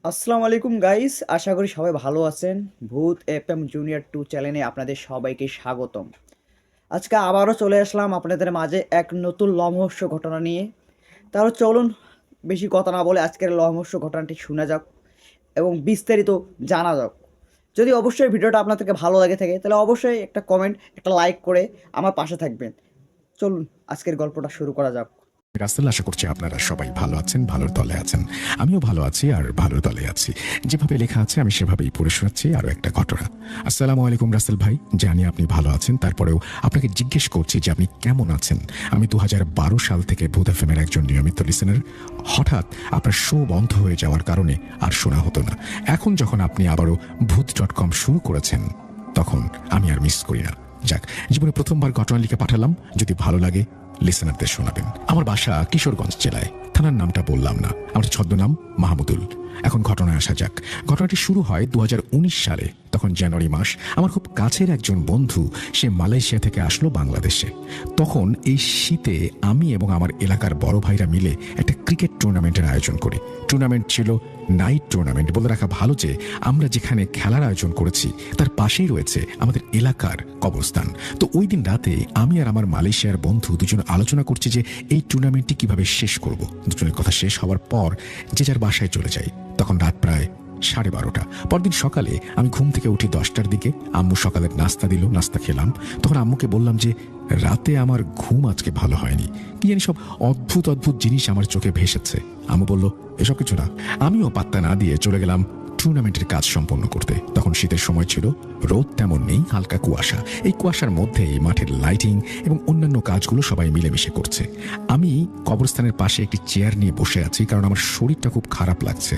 আসসালামু আলাইকুম গাইস, আশা করি সবাই ভালো আছেন। ভূত এফএম জুনিয়র 2 চ্যানেলে আপনাদের সবাইকে স্বাগতম। আজকে আবারও চলে আসলাম আপনাদের মাঝে এক নতুন লোমহর্ষক ঘটনা নিয়ে। তাহলে চলুন বেশি কথা না বলে আজকের লোমহর্ষক ঘটনাটি শোনা যাক এবং বিস্তারিত জানা যাক। যদি অবশ্যই ভিডিওটা আপনাদেরকে ভালো লাগে থাকে তাহলে অবশ্যই একটা কমেন্ট, একটা লাইক করে আমার পাশে থাকবেন। চলুন আজকের গল্পটা শুরু করা যাক। রাসেল, আশা করছি আপনারা সবাই ভালো আছেন, ভালোর দলে আছেন। আমিও ভালো আছি আর ভালোর দলে আছি। যেভাবে লেখা আছে আমি সেভাবেই পড়ে শোনাচ্ছি আরও একটা ঘটনা। আসসালামু আলাইকুম রাসেল ভাই, জানি আপনি ভালো আছেন, তারপরেও আপনাকে জিজ্ঞেস করছি যে আপনি কেমন আছেন। আমি 2012 সাল থেকে ভূত এফএমের একজন নিয়মিত লিসেনার। হঠাৎ আপনার শো বন্ধ হয়ে যাওয়ার কারণে আর শোনা হতো না। এখন যখন আপনি আবারও ভূত.com শুরু করেছেন তখন আমি আর মিস করি না। যাক, জীবনে প্রথমবার ঘটনা লিখে পাঠালাম, যদি ভালো লাগে লিসেনারদের শোনাবেন। আমার বাসা কিশোরগঞ্জ জেলায়, থানার নামটা বললাম না, আমার ছদ্মনাম মাহমুদুল। এখন ঘটনায় আসা যাক। ঘটনাটি শুরু হয় 2019 সালে। তখন জানুয়ারি মাস। আমার খুব কাছের একজন বন্ধু, সে মালয়েশিয়া থেকে আসলো বাংলাদেশে। তখন এই শীতে আমি এবং আমার এলাকার বড় ভাইরা মিলে একটা ক্রিকেট টুর্নামেন্টের আয়োজন করি। টুর্নামেন্ট ছিল নাইট টুর্নামেন্ট। বলে রাখা ভালো যে আমরা যেখানে খেলার আয়োজন করেছি তার পাশেই রয়েছে আমাদের এলাকার কবরস্থান। তো ওই দিন রাতে আমি আর আমার মালয়েশিয়ার বন্ধু দুজন আলোচনা করছি যে এই টুর্নামেন্টটি কিভাবে শেষ করব। দুজনের কথা শেষ হওয়ার পর যে যার বাসায় চলে যাই। তখন রাত প্রায় 12:30। পরদিন সকালে আমি ঘুম থেকে উঠি 10টার দিকে। আম্মু সকালের নাস্তা দিল, নাস্তা খেলাম। তখন আম্মুকে বললাম যে রাতে আমার ঘুম আজকে ভালো হয়নি, কি জানি সব অদ্ভুত অদ্ভুত জিনিস আমার চোখে ভেসেছে। আম্মু বলল এসব কিছু না। আমিও পাত্তা না দিয়ে চলে গেলাম টুর্নামেন্টের কাজ সম্পন্ন করতে। তখন শীতের সময় ছিল, রোদ তেমন নেই, হালকা কুয়াশা। এই কুয়াশার মধ্যেই মাঠের লাইটিং এবং অন্যান্য কাজগুলো সবাই মিলেমিশে করছে। আমি কবরস্থানের পাশে একটি চেয়ার নিয়ে বসে আছি, কারণ আমার শরীরটা খুব খারাপ লাগছে।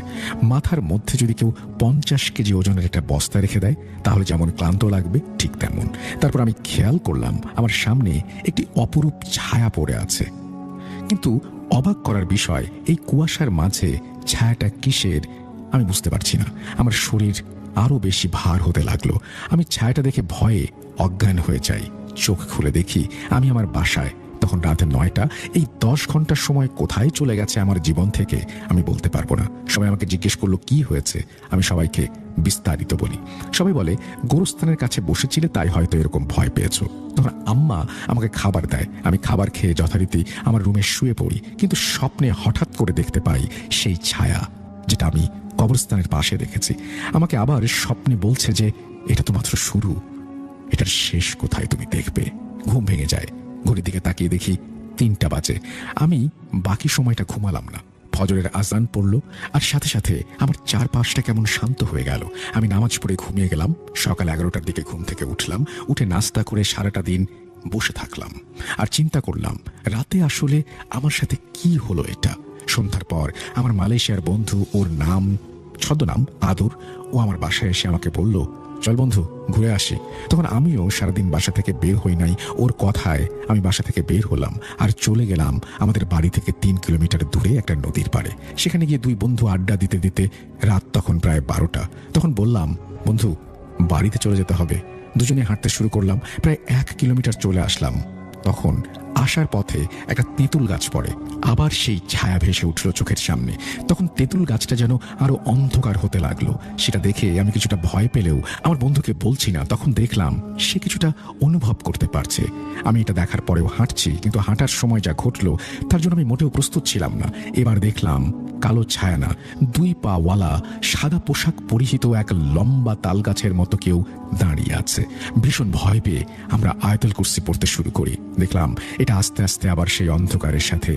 মাথার মধ্যে যদি কেউ 50 কেজি ওজনের একটা বস্তা রেখে দেয় তাহলে যেমন ক্লান্ত লাগবে ঠিক তেমন। তারপর আমি খেয়াল করলাম আমার সামনে একটি অপরূপ ছায়া পড়ে আছে। কিন্তু অবাক করার বিষয়, এই কুয়াশার মাঝে ছায়াটা কিসের আমি বুঝতে পারছি না। আমার শরীর আরো বেশি ভার হতে লাগলো। আমি ছায়াটা দেখে ভয়ে অজ্ঞান হয়ে যাই। চোখ খুলে দেখি আমি আমার বাসায়। তখন রাতে 9টা। এই 10 ঘন্টার সময় কোথায় চলে গেছে আমার জীবন থেকে আমি বলতে পারবো না। সবাই আমাকে জিজ্ঞেস করলো কি হয়েছে। আমি সবাইকে বিস্তারিত বলি। সবাই বলে গোরস্থানের কাছে বসেছিলে তাই হয়তো এরকম ভয় পেয়েছো। তখন আম্মা আমাকে খাবার দেয়। আমি খাবার খেয়ে যথারীতি আমার রুমে শুয়ে পড়ি। কিন্তু স্বপ্নে হঠাৎ করে দেখতে পাই সেই ছায়া যেটা আমি কবরস্থানের পাশে দেখেছি। আমাকে আবার স্বপ্নে বলছে যে এটা তো মাত্র শুরু, এটার শেষ কোথায় তুমি দেখবে। ঘুম ভেঙে যায়। ঘড়ির দিকে তাকিয়ে দেখি 3টা বাজে। আমি বাকি সময়টা ঘুমালাম না। ফজরের আজান পড়ল আর সাথে সাথে আমার চারপাশটা কেমন শান্ত হয়ে গেল। আমি নামাজ পড়ে ঘুমিয়ে গেলাম। সকাল 11টার দিকে ঘুম থেকে উঠলাম। উঠে নাস্তা করে সারাটা দিন বসে থাকলাম আর চিন্তা করলাম রাতে আসলে আমার সাথে কি হলো এটা। সন্ধ্যার পর আমার মালয়েশিয়ার বন্ধু, ওর নাম ছদ্মনাম আদর, ও আমার বাসায় এসে আমাকে বলল চল বন্ধু ঘুরে আসি। তখন আমিও সারাদিন বাসা থেকে বের হই নাই। ওর কথায় আমি বাসা থেকে বের হলাম আর চলে গেলাম আমাদের বাড়ি থেকে 3 কিলোমিটার দূরে একটা নদীর পাড়ে। সেখানে গিয়ে দুই বন্ধু আড্ডা দিতে দিতে রাত তখন প্রায় 12টা। তখন বললাম বন্ধু বাড়িতে চলে যেতে হবে। দুজনে হাঁটতে শুরু করলাম। প্রায় 1 কিলোমিটার চলে আসলাম। তখন আসার পথে একটা তেঁতুল গাছ পড়ে। আবার সেই ছায়া ভেসে উঠল চোখের সামনে। তখন তেঁতুল গাছটা যেন আরো অন্ধকার হতে লাগলো। সেটা দেখে আমি কিছুটা ভয় পেলেও আমার বন্ধুকে বলছি না। তখন দেখলাম সে কিছুটা অনুভব করতে পারছে। আমি এটা দেখার পরেও হাঁটছি, কিন্তু হাঁটার সময় যা ঘটলো তার জন্য আমি মোটেও প্রস্তুত ছিলাম না। এবার দেখলাম কালো ছায়া না, 2 পাওয়ালা সাদা পোশাক পরিহিত এক লম্বা তাল গাছের মতো কেউ দাঁড়িয়ে আছে। ভীষণ ভয় পেয়ে আমরা আয়াতুল কুরসি পড়তে শুরু করি। দেখলাম এটা আস্তে আস্তে আবার সেই অন্ধকারের সাথে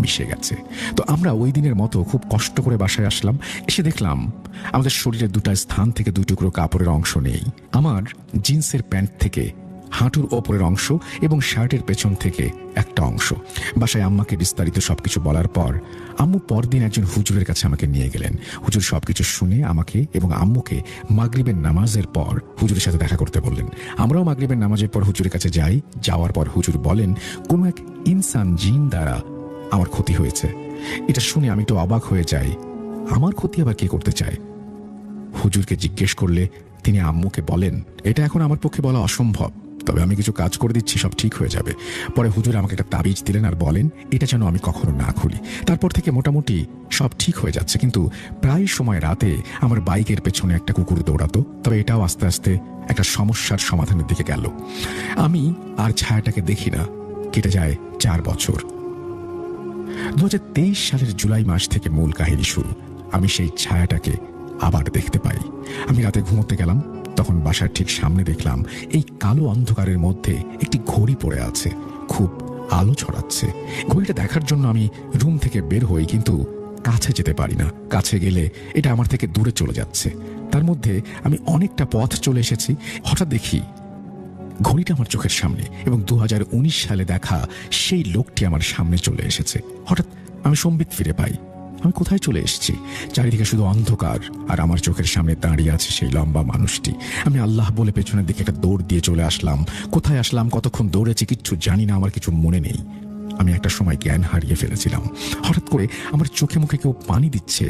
মিশে গেছে। তো আমরা ওই দিনের মতো খুব কষ্ট করে বাসায় আসলাম। এসে দেখলাম আমাদের শরীরের 2টা স্থান থেকে 2 টুকরো কাপড়ের অংশ নেই। আমার জিন্সের প্যান্ট থেকে হাঁটুর ওপরের অংশ এবং শার্টের পেছন থেকে একটা অংশ। বাসায় আম্মাকে বিস্তারিত সবকিছু বলার পর আম্মু পরদিন একজন হুজুরের কাছে আমাকে নিয়ে গেলেন। হুজুর সবকিছু শুনে আমাকে এবং আম্মুকে মাগরিবের নামাজের পর হুজুরের সাথে দেখা করতে বললেন। আমরাও মাগরিবের নামাজের পর হুজুরের কাছে যাই। যাওয়ার পর হুজুর বলেন কোনো এক ইনসান জিন দ্বারা আমার ক্ষতি হয়েছে। এটা শুনে আমি তো অবাক হয়ে যাই। আমার ক্ষতি আবার কে করতে চায়? হুজুরকে জিজ্ঞেস করলে তিনি আম্মুকে বলেন এটা এখন আমার পক্ষে বলা অসম্ভব, তবে আমি কিছু কাজ করে দিচ্ছি, সব ঠিক হয়ে যাবে। পরে হুজুর আমাকে একটা তাবিজ দিলেন আর বলেন এটা যেন আমি কখনো না খুলি। তারপর থেকে মোটামুটি সব ঠিক হয়ে যাচ্ছে, কিন্তু প্রায় সময় রাতে আমার বাইকের পেছনে একটা কুকুর দৌড়াতো। তবে এটাও আস্তে আস্তে একটা সমস্যার সমাধানের দিকে গেল। আমি আর ছায়াটাকে দেখি না। কেটে যায় 4 বছর। 2023 সালের জুলাই মাস থেকে মূল কাহিনী শুরু। আমি সেই ছায়াটাকে আবার দেখতে পাই। আমি রাতে ঘুমোতে গেলাম, তখন বাসার ঠিক সামনে দেখলাম এই কালো অন্ধকারের মধ্যে একটি ঘড়ি পড়ে আছে, খুব আলো ছড়াচ্ছে। ঘড়িটা দেখার জন্য আমি রুম থেকে বের হই, কিন্তু কাছে যেতে পারি না। কাছে গেলে এটা আমার থেকে দূরে চলে যাচ্ছে। তার মধ্যে আমি অনেকটা পথ চলে এসেছি। হঠাৎ দেখি ঘড়িটা আমার চোখের সামনে এবং 2019 সালে দেখা সেই লোকটি আমার সামনে চলে এসেছে। হঠাৎ আমি সম্বিত ফিরে পাই। আমি কোথায় চলে এসেছি? চারিদিকে শুধু অন্ধকার, আর আমার চোখের সামনে দাঁড়িয়ে আছে সেই লম্বা মানুষটি। আমি আল্লাহ বলে পেছনের দিকে একটা দৌড় দিয়ে চলে আসলাম। কোথায় আসলাম, কতক্ষণ দৌড়েছি কিচ্ছু জানি না, আমার কিছু মনে নেই। আমি একটা সময় জ্ঞান হারিয়ে ফেলেছিলাম। হঠাৎ করে আমার চোখে মুখে কেউ পানি দিচ্ছে।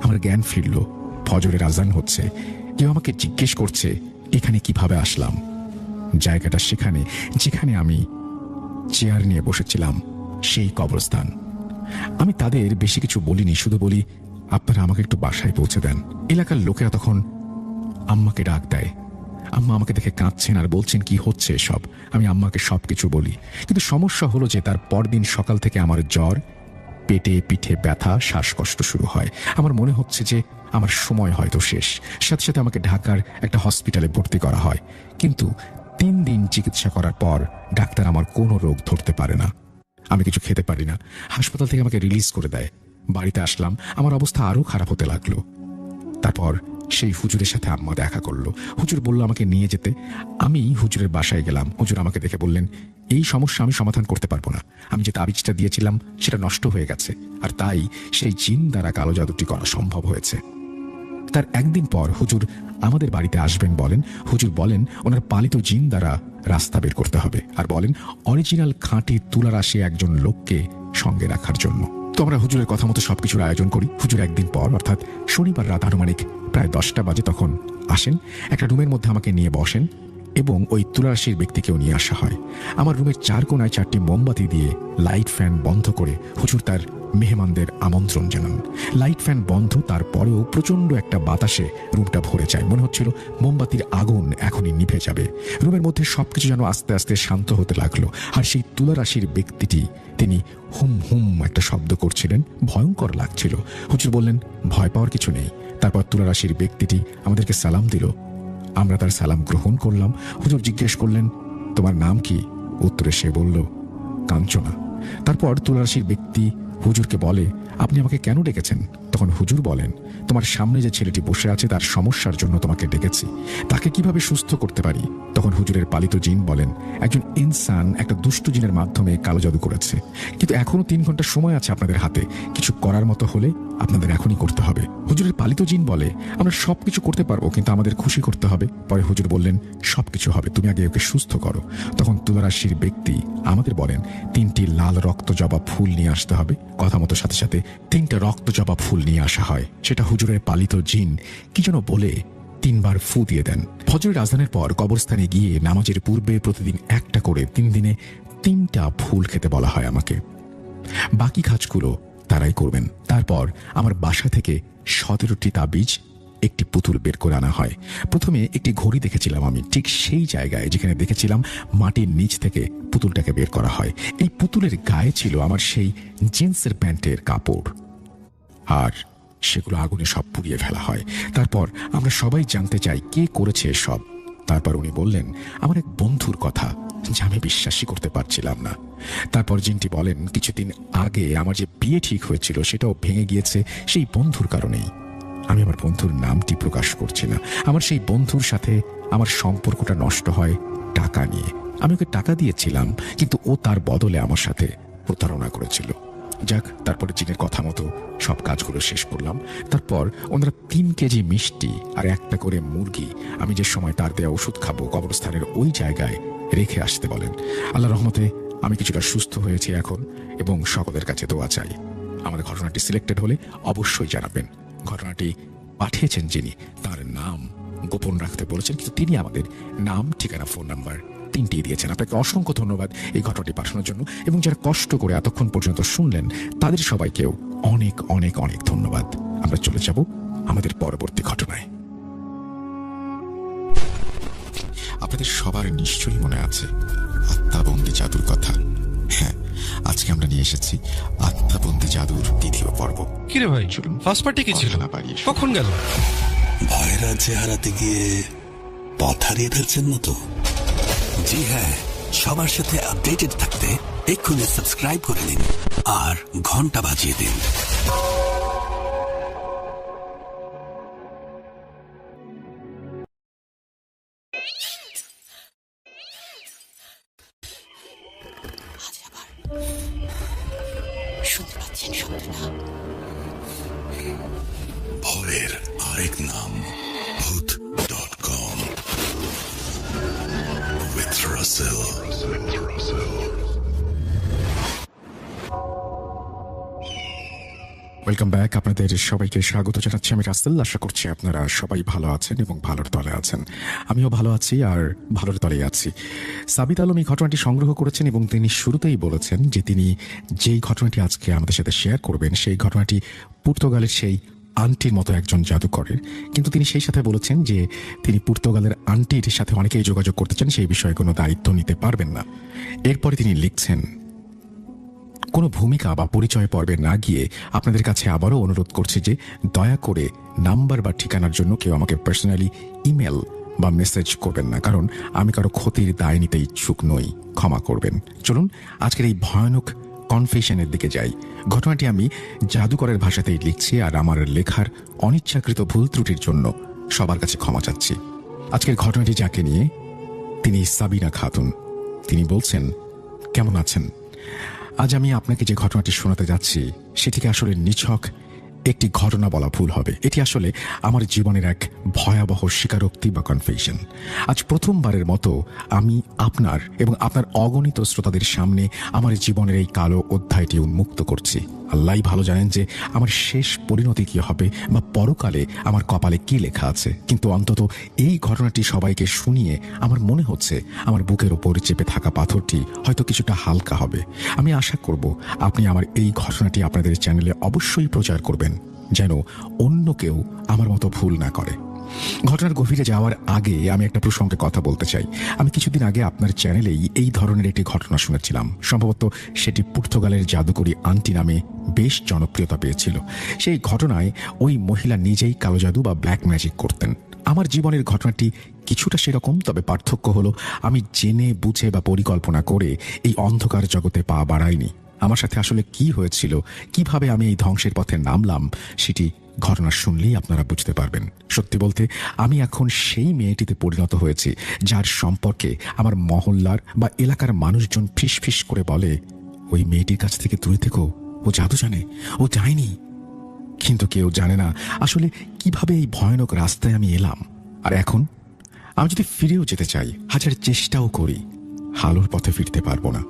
আমার জ্ঞান ফিরল। ফজরের আজান হচ্ছে। কেউ আমাকে জিজ্ঞেস করছে এখানে কিভাবে আসলাম। জায়গাটা সেখানে যেখানে আমি চেয়ার নিয়ে বসেছিলাম, সেই কবরস্থান। আমি তাদের বেশি কিছু বলিনি, শুধু বলি আপনারা আমাকে একটু বাসায় পৌঁছে দেন। এলাকার লোকেরা তখন আম্মাকে ডাক দেয়। আম্মা আমাকে দেখে কাঁদছেন আর বলছেন কি হচ্ছে সব। আমি আম্মাকে সবকিছু বলি, কিন্তু সমস্যা হলো যে তার পরদিন সকাল থেকে আমার জ্বর, পেটে পিঠে ব্যথা, শ্বাসকষ্ট শুরু হয়। আমার মনে হচ্ছে যে আমার সময় হয়তো শেষ। সাথে সাথে আমাকে ঢাকার একটা হসপিটালে ভর্তি করা হয়, কিন্তু 3 দিন চিকিৎসা করার পর ডাক্তার আমার কোনো রোগ ধরতে পারে না। আমি কিছু খেতে পারি না। হাসপাতাল থেকে আমাকে রিলিজ করে দেয়। বাড়িতে আসলাম, আমার অবস্থা আরো খারাপ হতে লাগলো। তারপর সেই হুজুরের সাথে আম্মা দেখা করলো। হুজুর বলল আমাকে নিয়ে যেতে। আমি হুজুরের বাসায় গেলাম। হুজুর আমাকে দেখে বললেন এই সমস্যা আমি সমাধান করতে পারবো না। আমি যে তাবিজটা দিয়েছিলাম সেটা নষ্ট হয়ে গেছে, আর তাই সেই জিন দ্বারা কালো জাদুটি করা সম্ভব হয়েছে। তার একদিন পর হুজুর আমাদের বাড়িতে আসবেন বলেন। হুজুর বলেন ওনার পালিত জিন দ্বারা রাস্তা বের করতে হবে, আর বলেন অরিজিনাল খাঁটি তুলারাশি একজন লোককে সঙ্গে রাখার জন্য। তো আমরা হুজুরের কথা মতো সবকিছুর আয়োজন করি। হুজুর একদিন পর অর্থাৎ শনিবার রাত আনুমানিক প্রায় 10টা বাজে তখন আসেন। একটা রুমের মধ্যে আমাকে নিয়ে বসেন এবং ওই তুলারাশির ব্যক্তিকেও নিয়ে আসা হয়। আমার রুমের 4 কোণায় 4টি মোমবাতি দিয়ে লাইট ফ্যান বন্ধ করে হুজুর তার মেহমানদের আমন্ত্রণ জানান। লাইট ফ্যান বন্ধ, তারপরেও প্রচন্ড একটা বাতাসে রুমটা ভরে যায়। মনে হচ্ছিল মোমবাতির আগুন এখনই নিভে যাবে। রুমের মধ্যে সবকিছু যেন আস্তে আস্তে শান্ত হতে লাগলো। আর সেই তুলারাশির ব্যক্তিটি তিনি হুম হুম একটা শব্দ করছিলেন, ভয়ঙ্কর লাগছিল। হুজুর বললেন ভয় পাওয়ার কিছু নেই। তারপর তুলারাশির ব্যক্তিটি আমাদেরকে সালাম দিল। আমরা তার সালাম গ্রহণ করলাম। হুজুর জিজ্ঞেস করলেন তোমার নাম কি? উত্তরে সে বলল কাঞ্চনা। তারপর তুলারাশির ব্যক্তি হুজুরকে বলে আপনি আমাকে কেন ডেকেছেন? তখন হুজুর বলেন তোমার সামনে যে ছেলেটি বসে আছে তার সমস্যার জন্য তোমাকে ডেকেছি, তাকে কিভাবে সুস্থ করতে পারি। তখন হুজুরের পালিত জিন বলেন একজন ইনসান একটা দুষ্ট জিনের মাধ্যমে কালো জাদু করেছে, কিন্তু এখনো 3 ঘন্টা সময় আছে আপনাদের হাতে। কিছু করার মতো হলে আপনাদের এখনই করতে হবে। হুজুরের পালিত জিন বলে আমরা সবকিছু করতে পারবো, কিন্তু আমাদের খুশি করতে হবে। পরে হুজুর বললেন সবকিছু হবে, তুমি আগে ওকে সুস্থ করো। তখন তুলারাশির ব্যক্তি আমাদের বলেন 3টি লাল রক্ত জবা ফুল নিয়ে আসতে হবে। কথা মতো সাথে সাথে 3টে রক্ত জবা ফুল নিয়ে আসা হয়। সেটা হুজুরের পালিত জিন কি যেন বলে 3 বার ফু দিয়ে দেন। ফজরের আজানের পর কবরস্থানে গিয়ে নামাজের পূর্বে প্রতিদিন একটা করে 3 দিনে 3টা ফুল খেতে বলা হয় আমাকে। বাকি কাজগুলো তারাই করবেন। তারপর আমার বাসা থেকে 17টি তাবিজ, একটি পুতুল বের করে আনা হয়। প্রথমে একটি ঘড়ি দেখেছিলাম আমি, ঠিক সেই জায়গায় যেখানে দেখেছিলাম মাটির নিচ থেকে পুতুলটাকে বের করা হয়। এই পুতুলের গায়ে ছিল আমার সেই জিন্সের প্যান্টের কাপড়, আর সেগুলো আগুনে সব পুড়িয়ে ফেলা হয়। তারপর আমরা সবাই জানতে চাই কে করেছে সব। তারপর উনি বললেন আমার এক বন্ধুর কথা, যা আমি বিশ্বাসই করতে পারছিলাম না। তারপর জিনটি বলেন কিছুদিন আগে আমার যে বিয়ে ঠিক হয়েছিল সেটাও ভেঙে গিয়েছে সেই বন্ধুর কারণেই। আমি আমার বন্ধুর নামটি প্রকাশ করছি না। আমার সেই বন্ধুর সাথে আমার সম্পর্কটা নষ্ট হয় টাকা নিয়ে। আমি ওকে টাকা দিয়েছিলাম, কিন্তু ও তার বদলে আমার সাথে প্রতারণা করেছিল। যাক, তারপরে জিনের কথা মতো সব কাজগুলো শেষ করলাম। তারপর ওনারা 3 কেজি মিষ্টি আর একটা করে মুরগি আমি যে সময় তার দেয়া ওষুধ খাবো কবরস্থানের ওই জায়গায় রেখে আসতে বলেন। আল্লাহ রহমতে আমি কিছুটা সুস্থ হয়েছি এখন, এবং সকলের কাছে দোয়া চাই। আমাদের ঘটনাটি সিলেক্টেড হলে অবশ্যই জানাবেন। ঘটনাটি পাঠিয়েছেন যিনি, তার নাম গোপন রাখতে বলেছেন, কিন্তু তিনি আমাদের নাম, ঠিকানা, ফোন নাম্বার 3টি দিয়েছেন। আপনাকে অসংখ্য ধন্যবাদ এই ঘটনাটি পাঠানোর জন্য, এবং যারা কষ্ট করে এতক্ষণ পর্যন্ত শুনলেন তাদের সবাইকেও অনেক অনেক অনেক ধন্যবাদ। আমরা চলে যাব আমাদের পরবর্তী ঘটনায়। আপনাদের সবার নিশ্চয়ই মনে আছে আত্মাবন্দী জাদুর কথা। হ্যাঁ, আজকে আমরা নিয়ে এসেছি আত্মাবন্দী জাদুর 2য় পর্ব। কিরে ভাই, ফার্স্ট পার্টি কি ছিল? কখন গেল? ভয়রা চেহারাতে গিয়ে পথ হারিয়ে ফেলছেন না তো? জি হ্যাঁ, সবার সাথে আপডেটেড থাকতে এক্ষুনি সাবস্ক্রাইব করে নিন আর ঘন্টা বাজিয়ে দিন। শুনতে পাচ্ছেন শব্দটা? ভয়ের আরেক নাম ভূত.com with Russell. Welcome back. আপনাদের সবাইকে স্বাগত জানাচ্ছি আমি রাসেল। আশা করছি আপনারা সবাই ভালো আছেন এবং ভালোর তলে আছেন। আমিও ভালো আছি আর ভালোর তলেই আছি। সাবিত আলম এই ঘটনাটি সংগ্রহ করেছেন এবং তিনি শুরুতেই বলেছেন যে তিনি যেই ঘটনাটি আজকে আমাদের সাথে শেয়ার করবেন সেই ঘটনাটি পর্তুগালের সেই আন্টির মতো একজন জাদুকরের। কিন্তু তিনি সেই সাথে বলেছেন যে তিনি পর্তুগালের আন্টির সাথে অনেকেই যোগাযোগ করতে চান, সেই বিষয়ে কোনো দায়িত্ব নিতে পারবেন না। এরপরে তিনি লিখছেন, কোনো ভূমিকা বা পরিচয় পর্বে না গিয়ে আপনাদের কাছে আবারও অনুরোধ করছি যে দয়া করে নাম্বার বা ঠিকানার জন্য কেউ আমাকে পার্সোনালি ইমেল বা মেসেজ করবেন না, কারণ আমি কারো ক্ষতির দায় নিতে ইচ্ছুক নই, ক্ষমা করবেন। চলুন আজকের এই ভয়ানক কনফেশনের দিকে যাই। ঘটনাটি আমি জাদুকরের ভাষাতেই লিখছি আর আমার লেখার অনিচ্ছাকৃত ভুল ত্রুটির জন্য সবার কাছে ক্ষমা চাচ্ছি। আজকের ঘটনাটি যাকে নিয়ে, তিনি সাবিনা খাতুন। তিনি বলছেন, কেমন আছেন? আজ আমি আপনাকে যে ঘটনাটি শোনাতে যাচ্ছি সেটিকে আসলে নিছক একটি ঘটনা বলা ভুল হবে। এটি আসলে আমার জীবনের এক ভয়াবহ স্বীকারোক্তি বা কনফেশন। আজ প্রথমবারের মতো আমি আপনার এবং আপনার অগণিত শ্রোতাদের সামনে আমার জীবনের এই কালো অধ্যায়টি উন্মুক্ত করছি। আল্লাহই ভালো জানেন যে আমার শেষ পরিণতি কী হবে বা পরকালে আমার কপালে কি লেখা আছে, কিন্তু অন্তত এই ঘটনাটি সবাইকে শুনিয়ে আমার মনে হচ্ছে আমার বুকের ওপর চেপে থাকা পাথরটি হয়তো কিছুটা হালকা হবে। আমি আশা করব আপনি আমার এই ঘটনাটি আপনাদের চ্যানেলে অবশ্যই প্রচার করবেন, যেন অন্য কেউ আমার মতো ভুল না করে। ঘটনার গভীরে যাওয়ার আগে আমি একটা প্রসঙ্গে কথা বলতে চাই। আমি কিছুদিন আগে আপনার চ্যানেলেই এই ধরনের একটি ঘটনা শুনেছিলাম। সম্ভবত সেটি পর্তুগালের জাদুকরি আন্টি নামে বেশ জনপ্রিয়তা পেয়েছিল। সেই ঘটনায় ওই মহিলা নিজেই কালো জাদু বা ব্ল্যাক ম্যাজিক করতেন। আমার জীবনের ঘটনাটি কিছুটা সেরকম, তবে পার্থক্য হলো আমি জেনে বুঝে বা পরিকল্পনা করে এই অন্ধকার জগতে পা বাড়াইনি। আমার সাথে আসলে কি হয়েছিল, কিভাবে আমি এই ধ্বংসের পথে নামলাম, সেটি ঘটনা শুনলেই আপনারা বুঝতে পারবেন। সত্যি বলতে আমি এখন সেই মেয়েটিতে পরিণত হয়েছি যার সম্পর্কে আমার মহল্লার বা এলাকার মানুষজন ফিস ফিস করে বলে, ওই মেয়েটির কাছ থেকে দূরে থেকো, ও জাদু জানে, ও যায়নি। কিন্তু কেউ জানে না আসলে কিভাবে এই ভয়ানক রাস্তায় আমি এলাম। আর এখন আমি যদি ফিরেও যেতে চাই, হাজার চেষ্টাও করি, হালোর পথে ফিরতে পারবো না।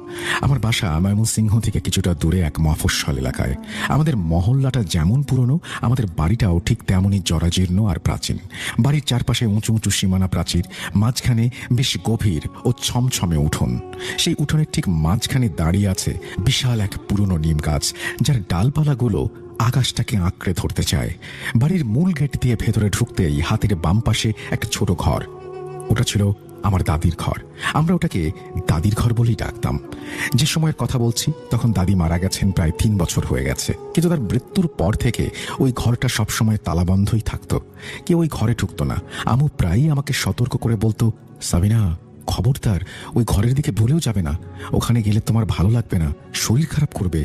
আমার বাসা ময়মনসিংহ থেকে কিছুটা দূরে এক মফস্বল এলাকায়। আমাদের মহল্লাটা যেমন পুরনো, আমাদের বাড়িটাও ঠিক তেমনই জরাজীর্ণ আর প্রাচীন। বাড়ির চারপাশে উঁচু উঁচু সীমানা প্রাচীর, মাঝখানে বেশ গভীর ও ছমছমে উঠোন। সেই উঠোনের ঠিক মাঝখানে দাঁড়িয়ে আছে বিশাল এক পুরনো নিম গাছ, যার ডালপালাগুলো আকাশটাকে আঁকড়ে ধরতে চায়। বাড়ির মূল গেট দিয়ে ভেতরে ঢুকতেই হাতের বাম পাশে একটা ছোট ঘর। ওটা ছিল আমার দাদির ঘর। আমরা ওটাকে দাদির ঘর বলেই ডাকতাম। যে সময়ের কথা বলছি তখন দাদি মারা গেছেন প্রায় 3 বছর হয়ে গেছে, কিন্তু তার মৃত্যুর পর থেকে ওই ঘরটা সবসময় তালাবন্ধই থাকতো। কেউ ওই ঘরে ঢুকতো না। আম্মু প্রায়ই আমাকে সতর্ক করে বলতো, সাবিনা খবরদার ওই ঘরের দিকে ভুলেও যাবে না, ওখানে গেলে তোমার ভালো লাগবে না, শরীর খারাপ করবে।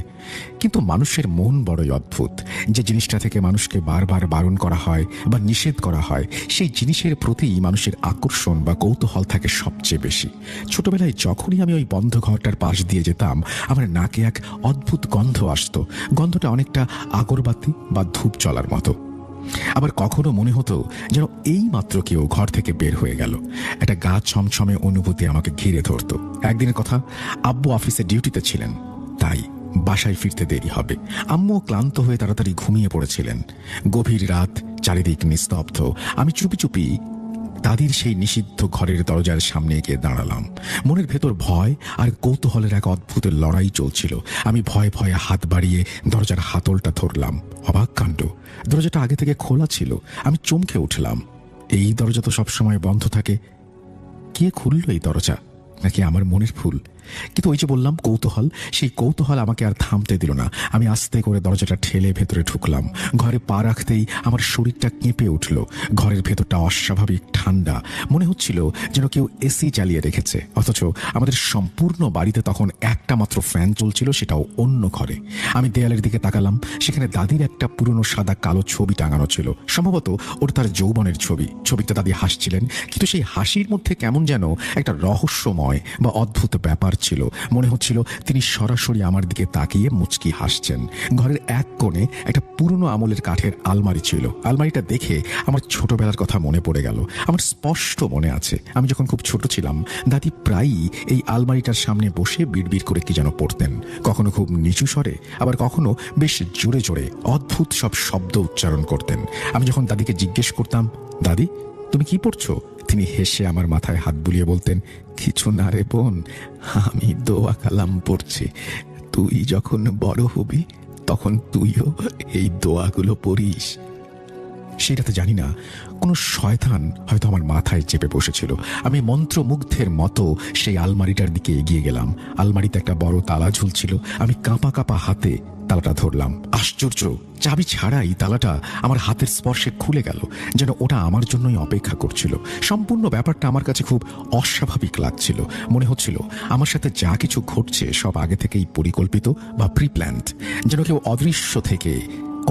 কিন্তু মানুষের মন বড়ই অদ্ভুত। যে জিনিসটা থেকে মানুষকে বারবার বারণ করা হয় বা নিষেধ করা হয়, সেই জিনিসের প্রতি মানুষের আকর্ষণ বা কৌতূহল থাকে সবচেয়ে বেশি। ছোটবেলায় যখনই আমি ওই বন্ধ ঘরটার পাশ দিয়ে যেতাম, আমার নাকে এক অদ্ভুত গন্ধ আসতো। গন্ধটা অনেকটা আগরবাতি বা ধূপ জ্বলার মতো। আবার কখনো মনে হতো যেন এই মাত্র কেউ ঘর থেকে বের হয়ে গেল। একটা গা ছমছমে অনুভূতি আমাকে ঘিরে ধরত। একদিনের কথা, আব্বু অফিসে ডিউটিতে ছিলেন, তাই বাসায় ফিরতে দেরি হবে। আম্মুও ক্লান্ত হয়ে তাড়াতাড়ি ঘুমিয়ে পড়েছিলেন। গভীর রাত, চারিদিক নিস্তব্ধ। আমি চুপি চুপি দাদির সেই নিষিদ্ধ ঘরের দরজার সামনে গিয়ে দাঁড়ালাম। মনের ভেতর ভয় আর কৌতূহলের এক অদ্ভুত লড়াই চলছিল। আমি ভয়ে ভয়ে হাত বাড়িয়ে দরজার হাতলটা ধরলাম। অবাক কাণ্ড, দরজাটা আগে থেকে খোলা ছিল। আমি চমকে উঠলাম। এই দরজা তো সবসময় বন্ধ থাকে। কে খুলল এই দরজা? নাকি আমার মনের ভুল? কিন্তু ওই যে বললাম কৌতূহল, সেই কৌতূহল আমাকে আর থামতে দিল না। আমি আস্তে করে দরজাটা ঠেলে ভেতরে ঢুকলাম। ঘরে পা রাখতেই আমার শরীরটা কেঁপে উঠল। ঘরের ভেতরটা অস্বাভাবিক ঠান্ডা, মনে হচ্ছিল যেন কেউ এসি চালিয়ে রেখেছে। অথচ আমাদের সম্পূর্ণ বাড়িতে তখন একটা মাত্র ফ্যান চলছিল, সেটাও অন্য ঘরে। আমি দেয়ালের দিকে তাকালাম। সেখানে দাদির একটা পুরনো সাদা কালো ছবি টাঙানো ছিল, সম্ভবত ওর তার যৌবনের ছবি। ছবিটা দাদি হাসছিলেন, কিন্তু সেই হাসির মধ্যে কেমন যেন একটা রহস্যময় বা অদ্ভুত ব্যাপার ছিল। মনে হচ্ছিল তিনি সরাসরি আমার দিকে তাকিয়ে মুচকি হাসছেন। ঘরের এক কোণে একটা পুরনো আমলের কাঠের আলমারি ছিল। আলমারিটা দেখে আমার ছোটবেলার কথা মনে পড়ে গেল। আমার স্পষ্ট মনে আছে, আমি যখন খুব ছোট ছিলাম দাদি প্রায়ই এই আলমারিটার সামনে বসে বিড়বিড় করে কি যেন পড়তেন। কখনো খুব নিচু স্বরে, আবার কখনো বেশ জোরে জোরে অদ্ভুত সব শব্দ উচ্চারণ করতেন। আমি যখন দাদিকে জিজ্ঞেস করতাম, দাদি তুমি কি পড়ছো, তিনি হেসে আমার মাথায় হাত বুলিয়ে বলতেন, কিছু না রে বোন, আমি দোয়া কালাম পড়ছি। তুই যখন বড় হবি তখন তুইও এই দোয়াগুলো পড়িস। সেটাতে জানি না, কোনো শয়তান হয়তো আমার মাথায় চেপে বসেছিল। আমি মন্ত্রমুগ্ধের মতো সেই আলমারিটার দিকে এগিয়ে গেলাম। আলমারিতে একটা বড় তালা ঝুলছিল। আমি কাঁপা কাঁপা হাতে তালাটা ধরলাম। আশ্চর্য, চাবি ছাড়াই তালাটা আমার হাতের স্পর্শে খুলে গেল, যেন ওটা আমার জন্যই অপেক্ষা করছিল। সম্পূর্ণ ব্যাপারটা আমার কাছে খুব অস্বাভাবিক লাগছিল। মনে হচ্ছিল আমার সাথে যা কিছু ঘটছে সব আগে থেকেই পরিকল্পিত বা প্রিপ্ল্যান্ড, যেন কেউ অদৃশ্য থেকে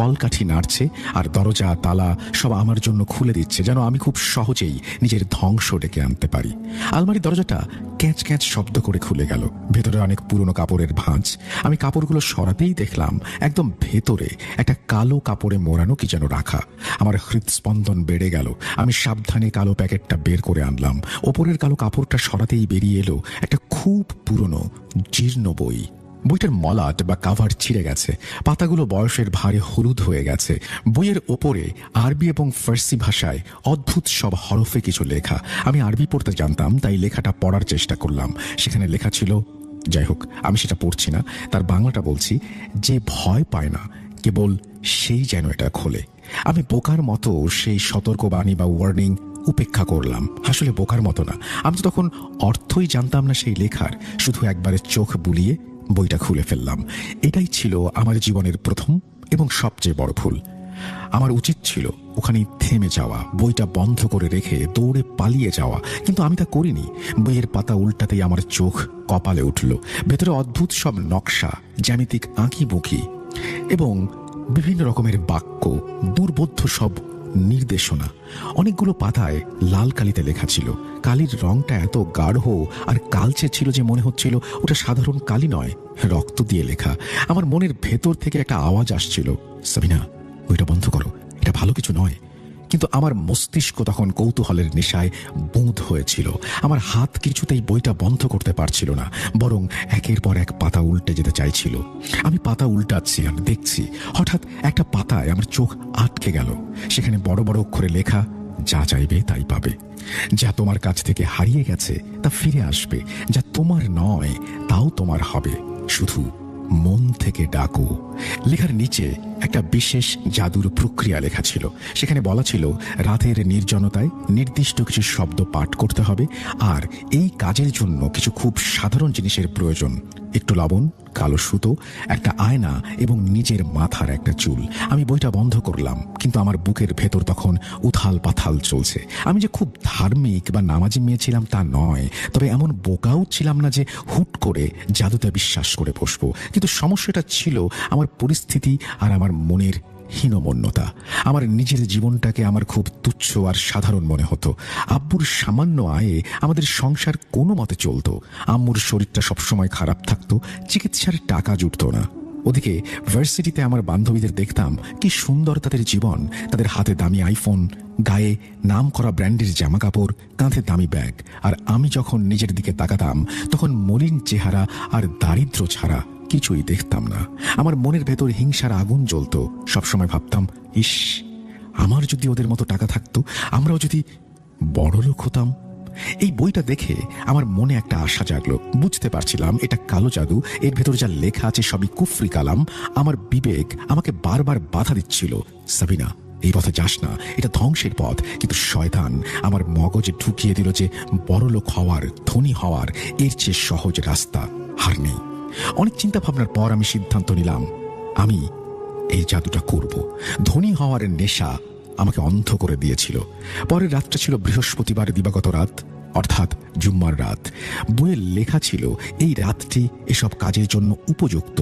কলকাঠি নাড়ছে আর দরজা তালা সব আমার জন্য খুলে দিচ্ছে, যেন আমি খুব সহজেই নিজের ধ্বংস ডেকে আনতে পারি। আলমারির দরজাটা ক্যাঁচ ক্যাঁচ শব্দ করে খুলে গেল। ভেতরে অনেক পুরনো কাপড়ের ভাঁজ। আমি কাপড়গুলো সরাতেই দেখলাম একদম ভেতরে একটা কালো কাপড়ে মোড়ানো কি যেন রাখা। আমার হৃদস্পন্দন বেড়ে গেল। আমি সাবধানে কালো প্যাকেটটা বের করে আনলাম। ওপরের কালো কাপড়টা সরাতেই বেরিয়ে এলো একটা খুব পুরনো জীর্ণ বই। বইটার মলাট বা কাভার ছিঁড়ে গেছে, পাতাগুলো বয়সের ভারে হলুদ হয়ে গেছে। বইয়ের ওপরে আরবি এবং ফার্সি ভাষায় অদ্ভুত সব হরফে কিছু লেখা। আমি আরবি পড়তে জানতাম, তাই লেখাটা পড়ার চেষ্টা করলাম। সেখানে লেখা ছিল, যাই হোক আমি সেটা পড়ছি না, তার বাংলাটা বলছি, যে ভয় পায় না কেবল সেই যেন এটা খোলে। আমি বোকার মতো সেই সতর্কবাণী বা ওয়ার্নিং উপেক্ষা করলাম। আসলে বোকার মতো না, আমি তো তখন অর্থই জানতাম না সেই লেখার। শুধু একবারে চোখ বুলিয়ে বইটা খুলে ফেললাম। এটাই ছিল আমার জীবনের প্রথম এবং সবচেয়ে বড় ভুল। আমার উচিত ছিল ওখানেই থেমে যাওয়া, বইটা বন্ধ করে রেখে দৌড়ে পালিয়ে যাওয়া, কিন্তু আমি তা করিনি। বইয়ের পাতা উল্টাতেই আমার চোখ কপালে উঠল। ভেতরে অদ্ভুত সব নকশা, জ্যামিতিক আঁকিবুঁকি এবং বিভিন্ন রকমের বাক্য, দুর্বোধ্য সব নির্দেশনা। অনেকগুলো পাতায় লাল কালিতে লেখা ছিল। কালির রংটা এত গাঢ় আর কালচে ছিল যে মনে হচ্ছিল ওটা সাধারণ কালি নয়, রক্ত দিয়ে লেখা। আমার মনের ভেতর থেকে একটা আওয়াজ আসছিল, সাবিনা বইটা বন্ধ করো, এটা ভালো কিছু নয়। কিন্তু আমার মস্তিষ্ক তখন কৌতূহলের নেশায় বুঁদ হয়েছিল। আমার হাত কিছুতেই বইটা বন্ধ করতে পারছিল না, বরং একের পর এক পাতা উল্টে যেতে চাইছিল। আমি পাতা উল্টাচ্ছি আর দেখছি, হঠাৎ একটা পাতায় আমার চোখ আটকে গেল। সেখানে বড় বড় অক্ষরে লেখা, যা চাইবে তাই পাবে। যা তোমার কাছ থেকে হারিয়ে গেছে তা ফিরে আসবে, যা তোমার নয় তাও তোমার হবে, শুধু মন থেকে ডাকো। লেখার নিচে একটা বিশেষ জাদুর প্রক্রিয়া লেখা ছিল। সেখানে বলা ছিল রাতের নির্জনতায় নির্দিষ্ট কিছু শব্দ পাঠ করতে হবে, আর এই কাজের জন্য কিছু খুব সাধারণ জিনিসের প্রয়োজন। একটু লবণ, কালো সুতো, একটা আয়না এবং নিজের মাথার একটা চুল। আমি বইটা বন্ধ করলাম, কিন্তু আমার বুকের ভেতর তখন উথাল পাথাল চলছে। আমি যে খুব ধার্মিক বা নামাজি মেয়ে ছিলাম তা নয়, তবে এমন বোকাও ছিলাম না যে হুট করে জাদুতে বিশ্বাস করে বসবো। কিন্তু সমস্যাটা ছিল আমার পরিস্থিতি আর আমার মনের হীনমন্যতা। আমার নিজের জীবনটাকে আমার খুব তুচ্ছ আর সাধারণ মনে হতো। আব্বুর সামান্য আয়ে আমাদের সংসার কোনো মতে চলতো। আম্মুর শরীরটা সবসময় খারাপ থাকতো, চিকিৎসার টাকা জুটতো না। ওদিকে ভার্সিটিতে আমার বান্ধবীদের দেখতাম কি সুন্দর তাদের জীবন। তাদের হাতে দামি আইফোন, গায়ে নাম করা ব্র্যান্ডের জামা কাপড়, কাঁধে দামি ব্যাগ। আর আমি যখন নিজের দিকে তাকাতাম তখন মলিন চেহারা আর দারিদ্র্য ছাড়া কিছুই দেখতাম না। আমার মনের ভেতর হিংসার আগুন জ্বলতো। সবসময় ভাবতাম, ইস, আমার যদি ওদের মতো টাকা থাকতো, আমরাও যদি বড়লোক হতাম। এই বইটা দেখে আমার মনে একটা আশা জাগলো। বুঝতে পারছিলাম এটা কালো জাদু, এর ভেতর যা লেখা আছে সবই কুফরি কালাম। আমার বিবেক আমাকে বারবার বাধা দিচ্ছিল, সাবিনা এই পথে যাস না, এটা ধ্বংসের পথ। কিন্তু শয়তান আমার মগজে ঢুকিয়ে দিল যে বড়লোক হওয়ার, ধনী হওয়ার এর চেয়ে সহজ রাস্তা আর নেই। অনেক চিন্তা ভাবনার পর আমি সিদ্ধান্ত নিলাম আমি এই জাদুটা করব। ধনী হওয়ার নেশা আমাকে অন্ধ করে দিয়েছিল। পরের রাতটা ছিল বৃহস্পতিবার দিবাগত রাত, অর্থাৎ জুম্মার রাত। বইয়ের লেখা ছিল এই রাতটি এসব কাজের জন্য উপযুক্ত।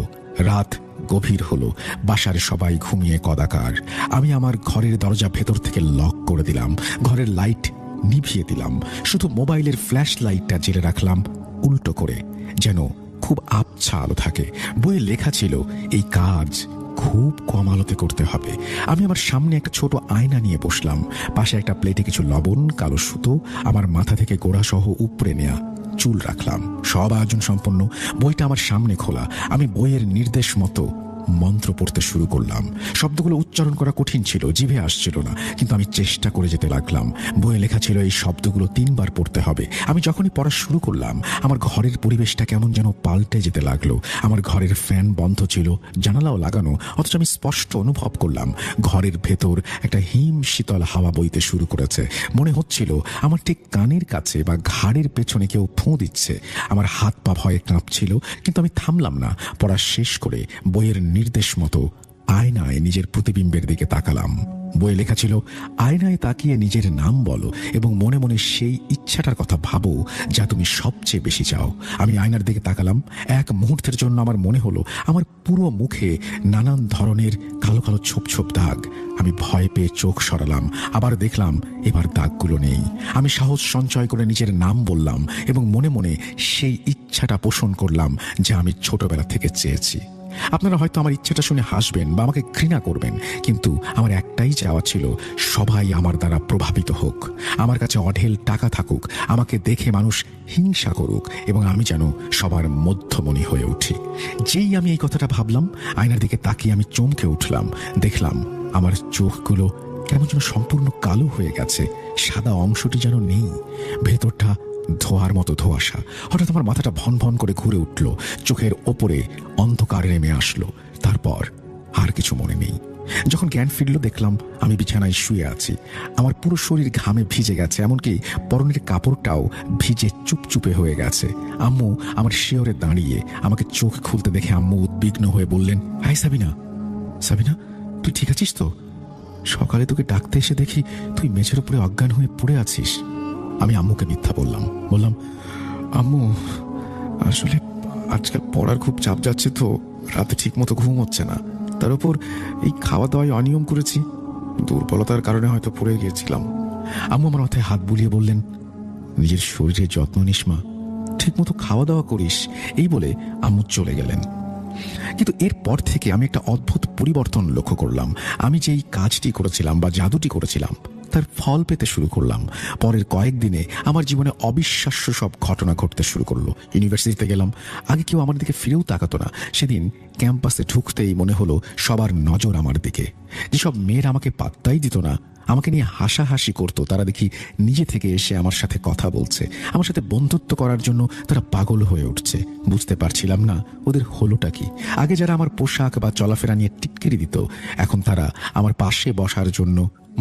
রাত গভীর হলো, বাসার সবাই ঘুমিয়ে কদাকার। আমি আমার ঘরের দরজা ভেতর থেকে লক করে দিলাম, ঘরের লাইট নিভিয়ে দিলাম, শুধু মোবাইলের ফ্ল্যাশ লাইটটা জেলে রাখলাম উল্টো করে, যেন খুব আবছা আলো থাকে। বইয়ে লেখা ছিল এই কাজ খুব কম আলোতে করতে হবে। আমি আমার সামনে একটা ছোট আয়না নিয়ে বসলাম, পাশে একটা প্লেটে কিছু লবণ, কালো সুতো, আমার মাথা থেকে গোড়া সহ উপড়ে নেয়া চুল রাখলাম। সব আয়োজন সম্পন্ন, বইটা আমার সামনে খোলা। আমি বইয়ের নির্দেশ মতো মন্ত্র পড়তে শুরু করলাম। শব্দগুলো উচ্চারণ করা কঠিন ছিল, জিভে আসছিল না, কিন্তু আমি চেষ্টা করে যেতে লাগলাম। বইয়ে লেখা ছিল এই শব্দগুলো 3 বার পড়তে হবে। আমি যখনই পড়া শুরু করলাম আমার ঘরের পরিবেশটা কেমন যেন পাল্টে যেতে লাগলো। আমার ঘরের ফ্যান বন্ধ ছিল, জানালাও লাগানো, অথচ আমি স্পষ্ট অনুভব করলাম ঘরের ভেতর একটা হিম শীতল হাওয়া বইতে শুরু করেছে। মনে হচ্ছিল আমার ঠিক কানের কাছে বা ঘাড়ের পেছনে কেউ ফোঁ দিচ্ছে। আমার হাত পা ভয়ে কাঁপছিল, কিন্তু আমি থামলাম না। পড়া শেষ করে বইয়ের নির্দেশ মতো আয়নায় নিজের প্রতিবিম্বের দিকে তাকালাম। বইয়ে লেখা ছিল আয়নায় তাকিয়ে নিজের নাম বলো এবং মনে মনে সেই ইচ্ছাটার কথা ভাবো যা তুমি সবচেয়ে বেশি চাও। আমি আয়নার দিকে তাকালাম। এক মুহূর্তের জন্য আমার মনে হলো আমার পুরো মুখে নানান ধরনের কালো কালো ছোপ ছোপ দাগ। আমি ভয় পেয়ে চোখ সরালাম, আবার দেখলাম এবার দাগগুলো নেই। আমি সাহস সঞ্চয় করে নিজের নাম বললাম এবং মনে মনে সেই ইচ্ছাটা পোষণ করলাম যা আমি ছোটবেলা থেকে চেয়েছি। আপনারা হয়তো আমার ইচ্ছাটা শুনে হাসবেন বা আমাকে ঘৃণা করবেন, কিন্তু আমার একটাই চাওয়া ছিল সবাই আমার দ্বারা প্রভাবিত হোক, আমার কাছে অঢেল টাকা থাকুক, আমাকে দেখে মানুষ হিংসা করুক এবং আমি যেন সবার মধ্যমণি হয়ে উঠি। যেই আমি এই কথাটা ভাবলাম, আয়নার দিকে তাকিয়ে আমি চমকে উঠলাম। দেখলাম আমার চোখগুলো কেমন যেন সম্পূর্ণ কালো হয়ে গেছে, সাদা অংশটি যেন নেই, ভেতরটা ধোয়ার মতো ধোঁয়াশা। হঠাৎ আমার মাথাটা ভন ভন করে ঘুরে উঠল, চোখের ওপরে অন্ধকার নেমে আসলো। তারপর আর কিছু মনে নেই। যখন জ্ঞান ফিরল দেখলাম আমি বিছানায় শুয়ে আছি। আমার পুরো শরীর ঘামে ভিজে গেছে, এমনকি পরনের কাপড়টাও ভিজে চুপচুপে হয়ে গেছে। আম্মু আমার শিয়রে দাঁড়িয়ে আমাকে চোখ খুলতে দেখে আম্মু উদ্বিগ্ন হয়ে বললেন, হাই সাবিনা, সাবিনা তুই ঠিক আছিস তো? সকালে তোকে ডাকতে এসে দেখি তুই মেঝের উপরে অজ্ঞান হয়ে পড়ে আছিস। আমি আম্মুকে মিথ্যা বললাম, আম্মু আসলে আজকাল পড়ার খুব চাপ যাচ্ছে তো, রাতে ঠিক মতো ঘুম হচ্ছে না, তার উপর এই খাওয়া দাওয়ায় অনিয়ম করেছি, দুর্বলতার কারণে হয়তো পড়ে গিয়েছিলাম। আম্মু আমার মাথায় হাত বুলিয়ে বললেন, নিজের শরীরের যত্ন নিস মা, ঠিক মতো খাওয়া দাওয়া করিস। এই বলে আম্মু চলে গেলেন। কিন্তু এরপর থেকে আমি একটা অদ্ভুত পরিবর্তন লক্ষ্য করলাম। আমি যেই কাজটি করেছিলাম বা জাদুটি করেছিলাম তার ফল পেতে শুরু করলাম। পরের কয়েকদিনে আমার জীবনে অবিশ্বাস্য সব ঘটনা ঘটতে শুরু করলো। ইউনিভার্সিটিতে গেলাম, আগে কেউ আমার দিকে ফিরেও তাকাতো না। সেদিন ক্যাম্পাসে ঢুকতেই মনে হলো সবার নজর আমার দিকে। যেসব মেয়েরা আমাকে পাত্তাই দিত না, আমাকে নিয়ে হাসাহাসি করতো, তারা দেখি নিজে থেকে এসে আমার সাথে কথা বলছে, আমার সাথে বন্ধুত্ব করার জন্য তারা পাগল হয়ে উঠছে। বুঝতে পারছিলাম না ওদের হলোটা কি। আগে যারা আমার পোশাক বা চলাফেরা নিয়ে টিটকিরি দিত, এখন তারা আমার পাশে বসার জন্য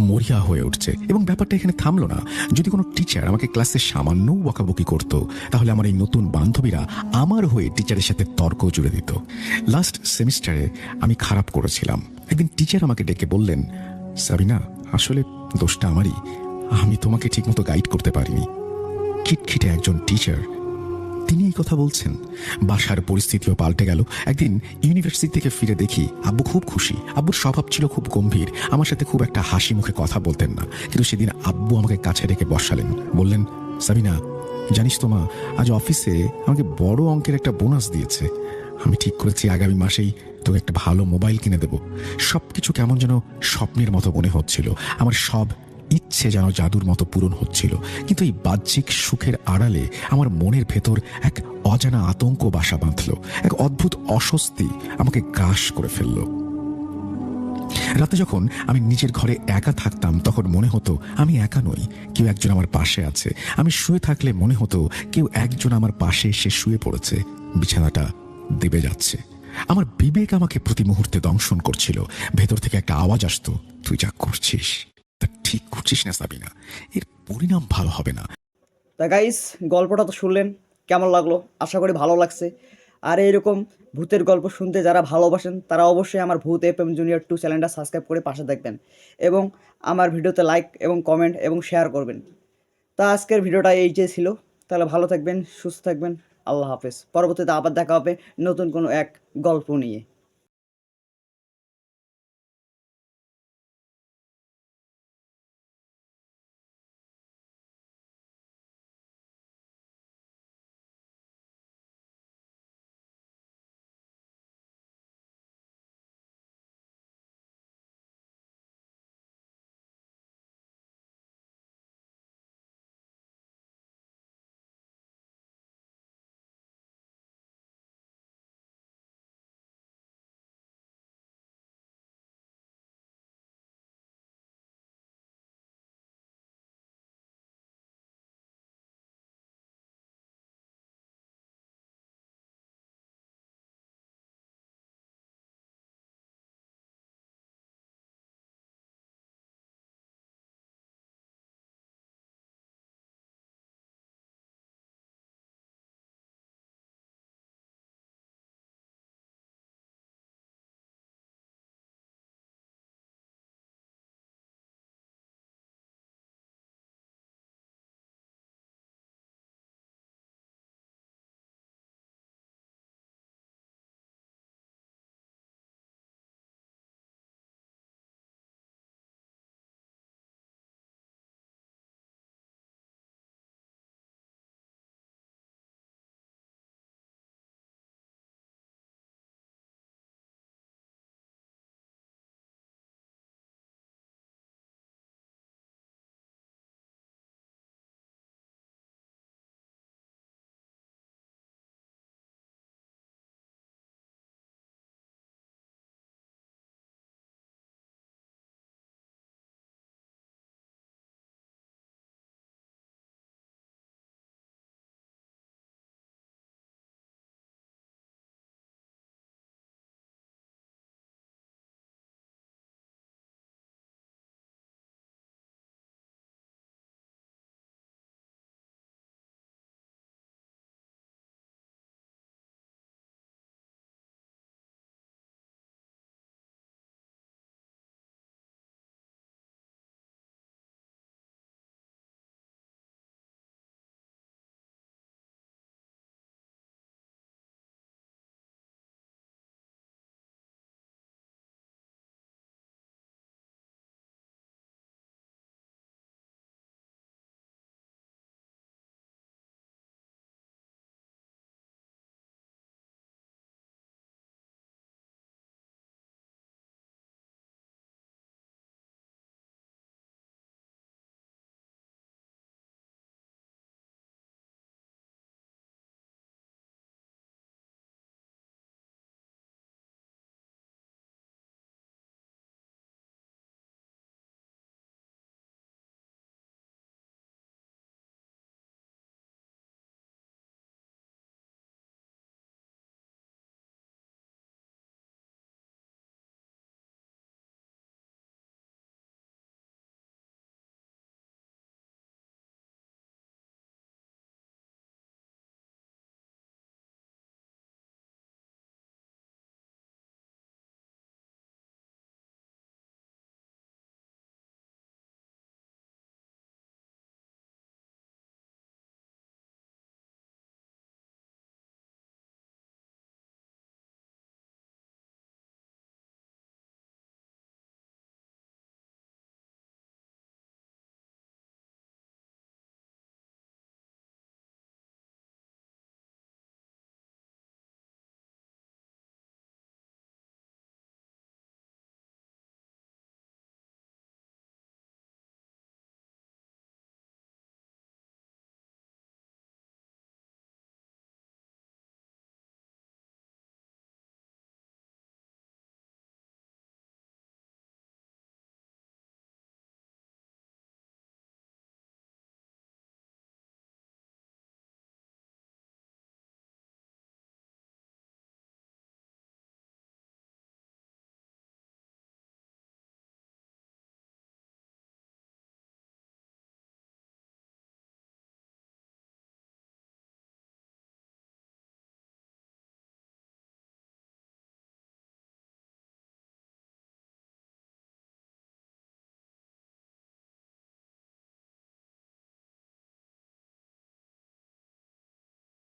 মরিয়া হয়ে উঠছে। এবং ব্যাপারটা এখানে থামলো না। যদি কোনো টিচার আমাকে ক্লাসে সামান্যও বকাবকি করত, তাহলে আমার এই নতুন বান্ধবীরা আমার হয়ে টিচারের সাথে তর্ক জুড়ে দিত। লাস্ট সেমিস্টারে আমি খারাপ করেছিলাম। একদিন টিচার আমাকে ডেকে বললেন, সাবিনা আসলে দোষটা আমারই, আমি তোমাকে ঠিকমতো গাইড করতে পারিনি। খিটখিটে একজন টিচার, তিনি এই কথা বলছেন। বাসার পরিস্থিতিও পাল্টে গেল। একদিন ইউনিভার্সিটি থেকে ফিরে দেখি আব্বু খুব খুশি। আব্বুর স্বভাব ছিল খুব গম্ভীর, আমার সাথে খুব একটা হাসি মুখে কথা বলতেন না। কিন্তু সেদিন আব্বু আমাকে কাছে রেখে বসালেন, বললেন, সাবিনা জানিস তো মা, আজ অফিসে আমাকে বড় অঙ্কের একটা বোনাস দিয়েছে। আমি ঠিক করেছি আগামী মাসেই তোকে একটা ভালো মোবাইল কিনে দেব। সবকিছু কেমন যেন স্বপ্নের মতো মনে হচ্ছিল। আমার সব ইচ্ছে যেন জাদুর মতো পূরণ হচ্ছিল। কিন্তু এই বাহ্যিক সুখের আড়ালে আমার মনের ভেতর এক অজানা আতঙ্ক বাসা বাঁধল। এক অদ্ভুত অস্বস্তি আমাকে গ্রাস করে ফেলল। রাতে যখন আমি নিজের ঘরে একা থাকতাম তখন মনে হতো আমি একা নই, কেউ একজন আমার পাশে আছে। আমি শুয়ে থাকলে মনে হতো কেউ একজন আমার পাশে এসে শুয়ে পড়েছে, বিছানাটা দেবে যাচ্ছে। আমার বিবেক আমাকে প্রতি মুহূর্তে দংশন করছিল। ভেতর থেকে একটা আওয়াজ আসতো, তুই যা করছিস তা ঠিক করছিস না সাবিনা, এর পরিণাম ভালো হবে না। তা গাইস, গল্পটা তো শুনলেন, কেমন লাগলো? আশা করি ভালো লাগছে। আর এইরকম ভূতের গল্প শুনতে যারা ভালোবাসেন তারা অবশ্যই আমার ভূত এফএম জুনিয়র 2 চ্যানেলটা সাবস্ক্রাইব করে পাশে থাকবেন এবং আমার ভিডিওতে লাইক এবং কমেন্ট এবং শেয়ার করবেন। তা আজকের ভিডিওটা এই যে ছিল। তাহলে ভালো থাকবেন, সুস্থ থাকবেন। আল্লাহ হাফেজ। পরবর্তীতে আবার দেখা হবে নতুন কোনো এক গল্প নিয়ে।